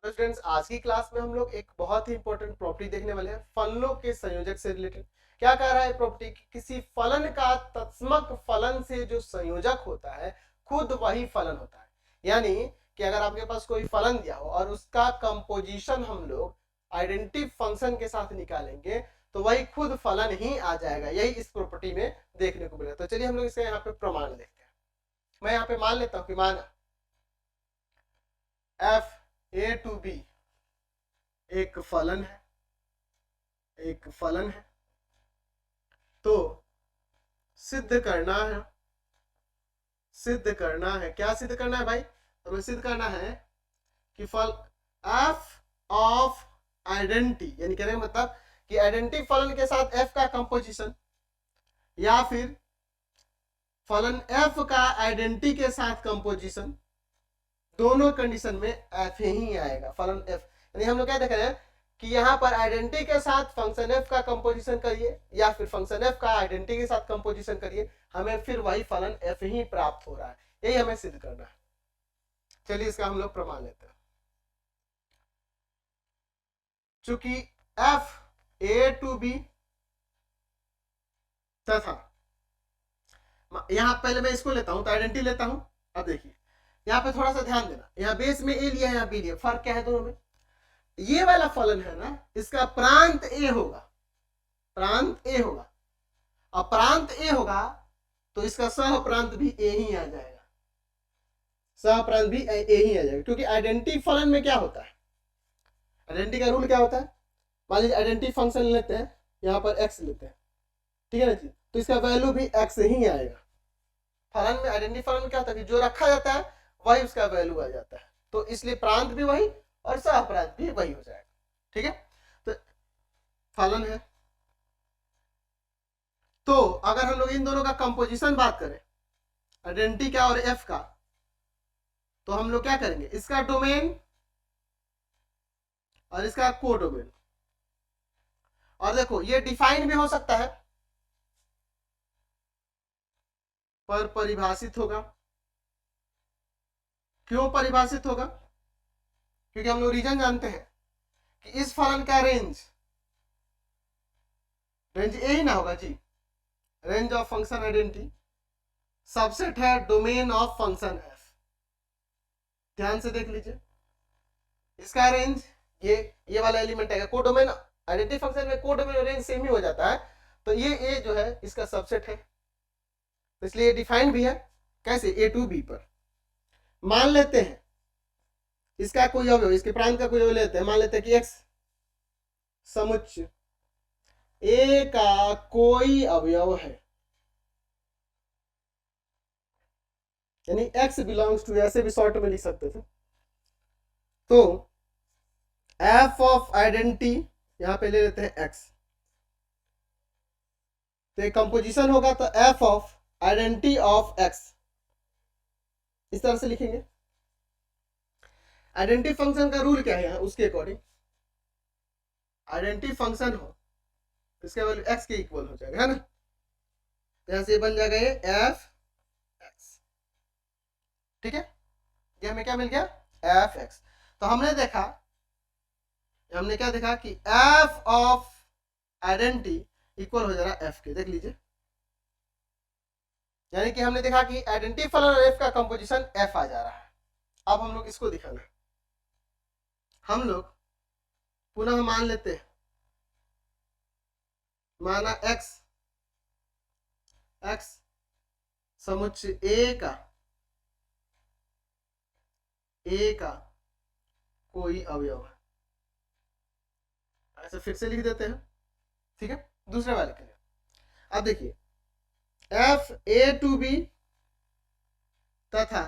तो स्टूडेंट्स आज की क्लास में हम लोग एक बहुत ही इंपॉर्टेंट प्रॉपर्टी देखने वाले हैं फलनों के संयोजक से रिलेटेड। क्या कह रहा है प्रॉपर्टी कि किसी फलन का तत्समक फलन से जो संयोजक होता है खुद वही फलन होता है। यानी कि अगर आपके पास कोई फलन दिया हो और उसका कंपोजिशन हम लोग आइडेंटिटी फंक्शन के साथ निकालेंगे तो वही खुद फलन ही आ जाएगा। यही इस प्रॉपर्टी में देखने को मिलेगा। तो चलिए हम लोग इसका यहाँ पे प्रमाण देखते हैं। मैं यहाँ पे मान लेता हूँ कि मान एफ ए टू बी एक फलन है, एक फलन है। तो सिद्ध करना है, सिद्ध करना है, क्या सिद्ध करना है भाई? हमें सिद्ध करना है कि फल एफ ऑफ आइडेंटिटी, यानी कहने का मतलब कि आइडेंटिटी फलन के साथ एफ का कंपोजिशन या फिर फलन एफ का आइडेंटिटी के साथ कंपोजिशन, दोनों कंडीशन में एफ ही आएगा। फलन एफ यानी हम लोग क्या देख रहे हैं कि यहाँ पर आइडेंटिटी के साथ फंक्शन एफ का कंपोजिशन करिए या फिर फंक्शन एफ का आइडेंटिटी के साथ कंपोजिशन करिए, हमें फिर वही फलन एफ ही प्राप्त हो रहा है। यही हमें सिद्ध करना है। चलिए इसका हम लोग प्रमाण लेते हैं। चूंकि एफ ए टू बी तथा यहां पहले मैं इसको लेता हूं तो आइडेंटिटी लेता हूं। अब देखिए यहाँ पे थोड़ा सा ध्यान देना, यहाँ बेस में ए लिया है, यहाँ बी लिया, फर्क क्या है दोनों में? ये वाला फलन है ना, इसका प्रांत ए होगा, प्रांत ए होगा, और प्रांत ए होगा तो इसका सह प्रांत भी ए ही आ जाएगा, सह प्रांत भी ए ही आ जाएगा। क्योंकि आइडेंटिटी फलन में क्या होता है, आइडेंटिटी का रूल क्या होता है? मान लीजिए आइडेंटिटी फंक्शन लेते हैं, यहाँ पर एक्स लेते हैं, ठीक है ना जी, तो इसका वैल्यू भी एक्स ही आएगा। फलन में आइडेंटिटी फलन में क्या होता है कि जो रखा जाता है वही उसका वैल्यू आ जाता है, तो इसलिए प्रांत भी वही और सह प्रांत भी वही हो जाएगा। ठीक है, तो फलन है। तो अगर हम लोग इन दोनों का कंपोजिशन बात करें, आइडेंटिटी का और एफ का, तो हम लोग क्या करेंगे, इसका डोमेन और इसका कोडोमेन। और देखो ये डिफाइन भी हो सकता है पर परिभाषित होगा। क्यों परिभाषित होगा? क्योंकि हम लोग रीजन जानते हैं कि इस फलन का रेंज ए ही ना होगा जी। Range of function identity subset है डोमेन ऑफ फंक्शन एफ। ध्यान से देख लीजिए, इसका रेंज ये वाला एलिमेंट है, कोडोमेन आइडेंटिटी फंक्शन में कोडोमेन और रेंज सेम ही हो जाता है, तो ये ए जो है इसका सबसेट है, तो इसलिए डिफाइन भी है। कैसे? ए टू बी पर मान लेते हैं इसका कोई अवयव, इसके प्रांत का कोई अवयव लेते हैं, मान लेते हैं कि एक्स समुच्चय ए का कोई अवयव है, यानी एक्स बिलोंग्स टू, ऐसे भी शॉर्ट में लिख सकते थे। तो एफ ऑफ आइडेंटिटी यहां पे ले लेते हैं एक्स, तो एक कंपोजिशन होगा तो F of identity of x, इस तरह से लिखेंगे। आइडेंटिटी फंक्शन का रूल क्या है यहाँ, उसके अकॉर्डिंग आइडेंटिटी फंक्शन हो तो इसका वैल्यू एक्स के इक्वल हो जाएगा, है ना। यहां से बन जाएगा ये एफ एक्स। ठीक है, ये हमें क्या मिल गया? F x. तो हमने क्या देखा कि एफ ऑफ आइडेंटिटी इक्वल हो जा रहा है एफ के। देख लीजिए, यानी कि हमने देखा कि आइडेंटिटी फलन और एफ का कंपोजिशन एफ आ जा रहा है। अब हम लोग इसको दिखाना, हम लोग पुनः मान लेते हैं, माना एक्स समुच्चय ए का कोई अवयव है, ऐसे फिर से लिख देते हैं। ठीक है, दूसरे वाले के लिए अब देखिए एफ ए टू बी तथा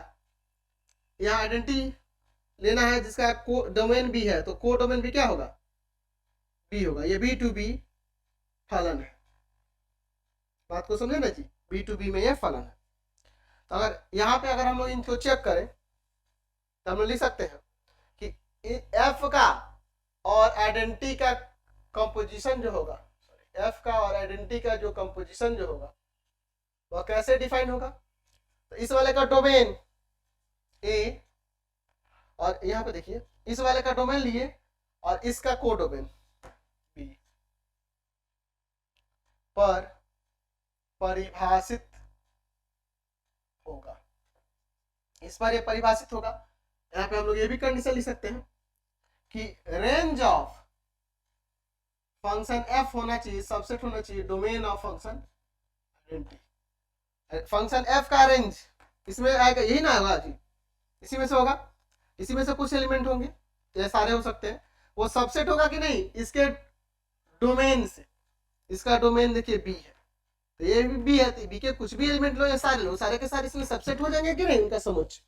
यहां आइडेंटिटी लेना है जिसका डोमेन बी है, तो को डोमेन बी क्या होगा? बी होगा। ये बी टू बी फलन है, बात को समझे ना जी, बी टू बी में ये फलन है। तो अगर यहाँ पे अगर हम लोग इनको चेक करें तो हम लोग लिख सकते हैं कि एफ का और आइडेंटिटी का कंपोजिशन जो होगा, एफ का और आइडेंटिटी का जो कंपोजिशन जो होगा वह कैसे डिफाइन होगा? तो इस वाले का डोमेन ए, और यहाँ पे देखिए इस वाले का डोमेन लिए और इसका कोडोमेन बी पर परिभाषित होगा, इस पर ये परिभाषित होगा। यहाँ पे हम लोग ये भी कंडीशन लिख सकते हैं कि रेंज ऑफ फंक्शन एफ होना चाहिए, सबसेट होना चाहिए domain of function identity. Function F का रेंज इसमें आएगा, यही ना होगा जी, इसी में से होगा, इसी में से कुछ एलिमेंट होंगे, ये सारे हो सकते हैं। वो सबसेट होगा कि नहीं इसके डोमेन से, इसका डोमेन देखिए बी है, तो ये भी बी है, तो बी के कुछ भी एलिमेंट लो या सारे लो, सारे के सारे इसमें सबसेट हो जाएंगे कि नहीं उनका समुच्चय,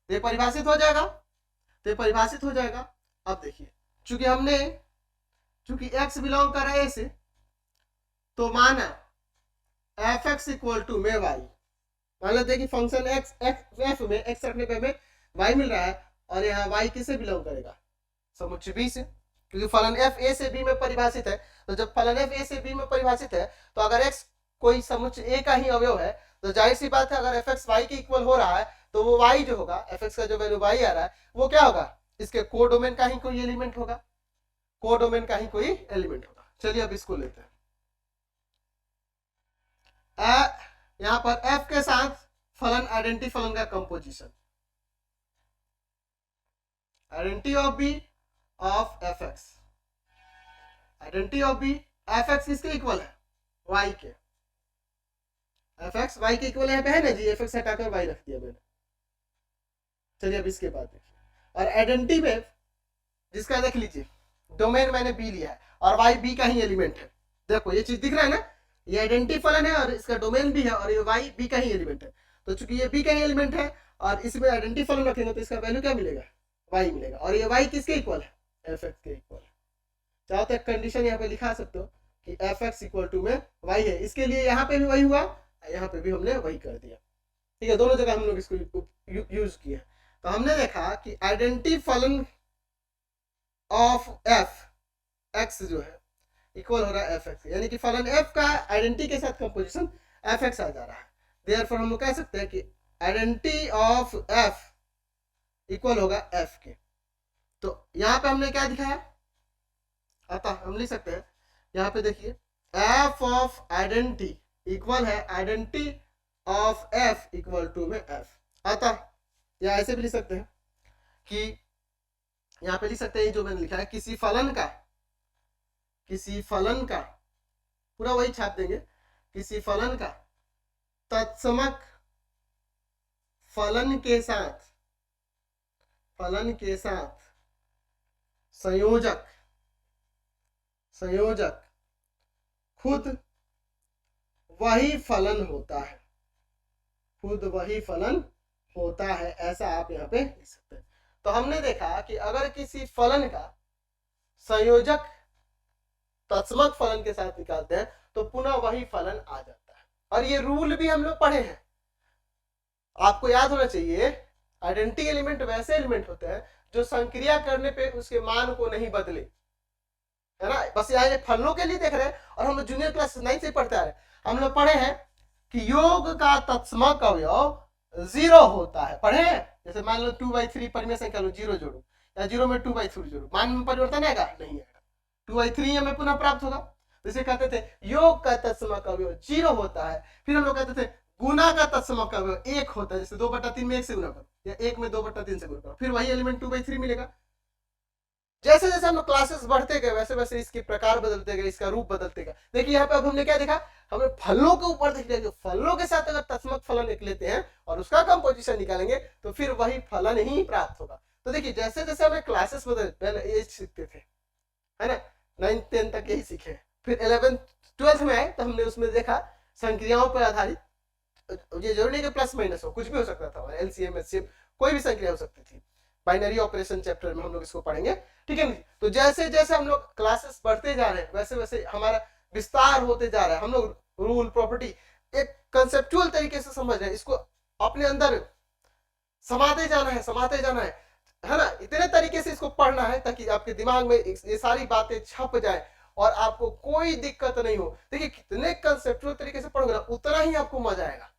तो ये परिभाषित हो जाएगा, तो ये परिभाषित हो जाएगा। अब देखिए चूंकि x बिलोंग कर रहा है ए से, तो माना एफ एक्स इक्वल टू में y, मान लेते हैं कि फंक्शन x एफ में x रखने पे हमें y मिल रहा है, और यहाँ y किससे बिलोंग करेगा, समुच्चय b से, क्योंकि फलन f a से b में परिभाषित है। तो जब फलन f a से b में परिभाषित है, तो अगर x कोई समुच्चय a का ही अवयव है, तो जाहिर सी बात है अगर fx y के इक्वल हो रहा है, तो वो y जो होगा, fx का जो वैल्यू y आ रहा है, वो क्या होगा, इसके कोडोमेन का ही कोई एलिमेंट होगा, कोडोमेन का ही कोई एलिमेंट होगा। चलिए अब इसको लेते हैं। यहां पर f के साथ फलन आइडेंटिटी फलन का composition, identity of B of f x, identity of B f x किसके इक्वल है, y के, एफ एक्स y के इक्वल यहाँ पे है ना जी, एफ एक्स हटाकर y रख दिया मैंने। चलिए अब इसके बाद देखिए, और आइडेंटिटी में जिसका देख लीजिए डोमेन मैंने बी लिया है और y बी का ही एलिमेंट है, देखो ये चीज दिख रहा है ना, ये आइडेंटिटी फलन है और इसका डोमेन भी है और ये y बी का ही एलिमेंट है। तो चूंकि ये बी का ही एलिमेंट है और इसमें आइडेंटिटी फलन रखेंगे तो इसका वैल्यू क्या मिलेगा, y मिलेगा, और ये y किसके इक्वल है, एफ एक्स के इक्वल है। चाहो तो कंडीशन यहाँ पे लिखा सकते हो कि एफ एक्स इक्वल टू में y है, इसके लिए यहाँ पे भी वही हुआ, यहाँ पे भी हमने वही कर दिया, ठीक है, दोनों जगह हम लोग इसको यूज किया। तो हमने देखा कि आइडेंटिटी फलन ऑफ एफ एक्स जो है इक्वल हो रहा है एफ एक्स, यानी कि फलन एफ का आइडेंटिटी के साथ कंपोजिशन एफ एक्स आ जा रहा है। देयरफॉर हम लोग कह सकते हैं कि आइडेंटिटी ऑफ एफ इक्वल होगा एफ के। तो यहाँ पे हमने क्या दिखाया, अतः हम लिख सकते हैं यहाँ पे देखिए एफ ऑफ आइडेंटिटी इक्वल है identity of f equal to में एफ। अतः या ऐसे भी लिख सकते हैं कि यहाँ पे लिख सकते हैं जो मैंने लिखा है, किसी फलन का पूरा वही छाप देंगे, किसी फलन का तत्समक फलन के साथ संयोजक खुद वही फलन होता है, ऐसा आप यहाँ पे लिख सकते हैं। तो हमने देखा कि अगर किसी फलन का संयोजक तत्समक फलन के साथ निकालते हैं तो पुनः वही फलन आ जाता है, और ये रूल भी हम लोग पढ़े हैं, आपको याद होना चाहिए। आइडेंटिटी एलिमेंट वैसे एलिमेंट होते हैं जो संक्रिया करने पे उसके मान को नहीं बदले, है ना। बस यहाँ ये फलनों के लिए देख रहे हैं, और हम लोग जूनियर क्लास 9 से पढ़ते आ रहे हैं, हम लोग पढ़े हैं कि योग का तत्समक अवयव 0 होता है, पढ़े हैं। जैसे मान लो 2/3 परिमेय संख्या लो, 0 जोड़ो या 0 में 2/3 जोड़ो, मान में परिवर्तन आएगा, नहीं आएगा, 2/3 हमें पुनः प्राप्त होगा। जैसे कहते थे योग का तत्समक अवयव 0 होता है, फिर हम लोग कहते थे गुना का तत्समक अवयव 1 होता है, जैसे 2/3 में 1 से गुना करो या 1 में 2/3 से गुना करो, फिर वही एलिमेंट 2/3 मिलेगा। जैसे जैसे हम लोग क्लासेस बढ़ते गए वैसे वैसे इसके प्रकार बदलते गए, इसका रूप बदलते गए। देखिए यहाँ पे अब हमने क्या देखा, हमें फलों के ऊपर देख लिया, फलों के साथ अगर तत्समक फलन एक लेते हैं और उसका कंपोजिशन निकालेंगे तो फिर वही फलन ही प्राप्त होगा। तो देखिए जैसे जैसे हमें क्लासेस बदले, पहले ये सीखते थे, है ना, 9 10 तक यही सीखे, फिर 11 12 में आए तो हमने उसमें देखा संक्रियाओं पर आधारित, ये जरूरी नहीं कि प्लस माइनस हो, कुछ भी हो सकता था, एलसीएम एचसीएफ कोई भी संक्रिया हो सकती थी। बाइनरी ऑपरेशन चैप्टर में हम लोग इसको पढ़ेंगे, ठीक है। तो जैसे जैसे हम लोग क्लासेस बढ़ते जा रहे हैं वैसे वैसे हमारा विस्तार होते जा रहा है, हम लोग रूल प्रॉपर्टी एक कंसेप्चुअल तरीके से समझ रहे हैं, इसको अपने अंदर समाते जाना है ना, इतने तरीके से इसको पढ़ना है ताकि आपके दिमाग में ये सारी बातें छप जाए और आपको कोई दिक्कत नहीं हो। देखिए कितने कंसेप्चुअल तरीके से पढ़ोगे ना उतना ही आपको मजा आएगा,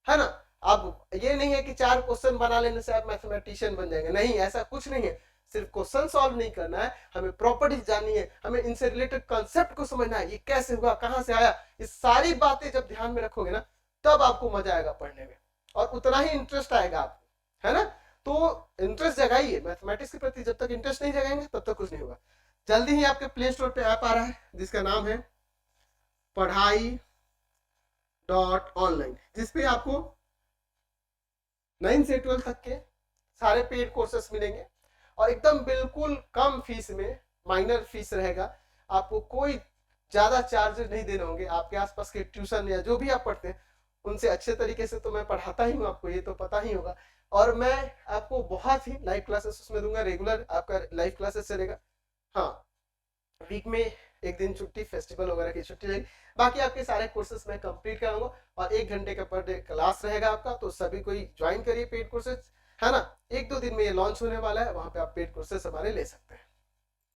है ना। अब ये नहीं है कि 4 क्वेश्चन बना लेने से आप मैथमेटिशियन बन जाएंगे, नहीं, ऐसा कुछ नहीं है। सिर्फ क्वेश्चन सॉल्व नहीं करना है, हमें प्रॉपर्टीज जाननी है, हमें इनसे रिलेटेड कॉन्सेप्ट को समझना है, ये कैसे हुआ, कहां से आया, ये सारी बातें जब ध्यान में रखोगे ना तब आपको मजा आएगा पढ़ने में और उतना ही इंटरेस्ट आएगा आपको, है ना। तो इंटरेस्ट जगाइए मैथमेटिक्स के प्रति, जब तक इंटरेस्ट नहीं जगाएंगे तब तक कुछ नहीं होगा। जल्दी ही आपके प्ले स्टोर पे ऐप आ रहा है जिसका नाम है पढ़ाई.ऑनलाइन, जिसपे आपको 9 से 12 तक के सारे पेड कोर्सेस मिलेंगे और एकदम बिल्कुल कम फीस में, माइनर फीस रहेगा, आपको कोई ज्यादा चार्जेस नहीं देने होंगे। आपके आसपास के ट्यूशन या जो भी आप पढ़ते हैं उनसे अच्छे तरीके से तो मैं पढ़ाता ही हूँ, आपको ये तो पता ही होगा। और मैं आपको बहुत ही लाइव क्लासेस उसमें दूंगा, रेगुलर आपका लाइव क्लासेस चलेगा। हाँ, वीक में एक दिन छुट्टी, फेस्टिवल वगैरह की छुट्टी रहेगी, बाकी आपके सारे कोर्सेस मैं कंप्लीट कराऊंगा और 1 घंटे का पर डे क्लास रहेगा आपका। तो सभी कोई ज्वाइन करिए पेड कोर्सेज, है ना। 1-2 दिन में ये लॉन्च होने वाला है, वहां पे आप पेड कोर्सेज हमारे ले सकते हैं।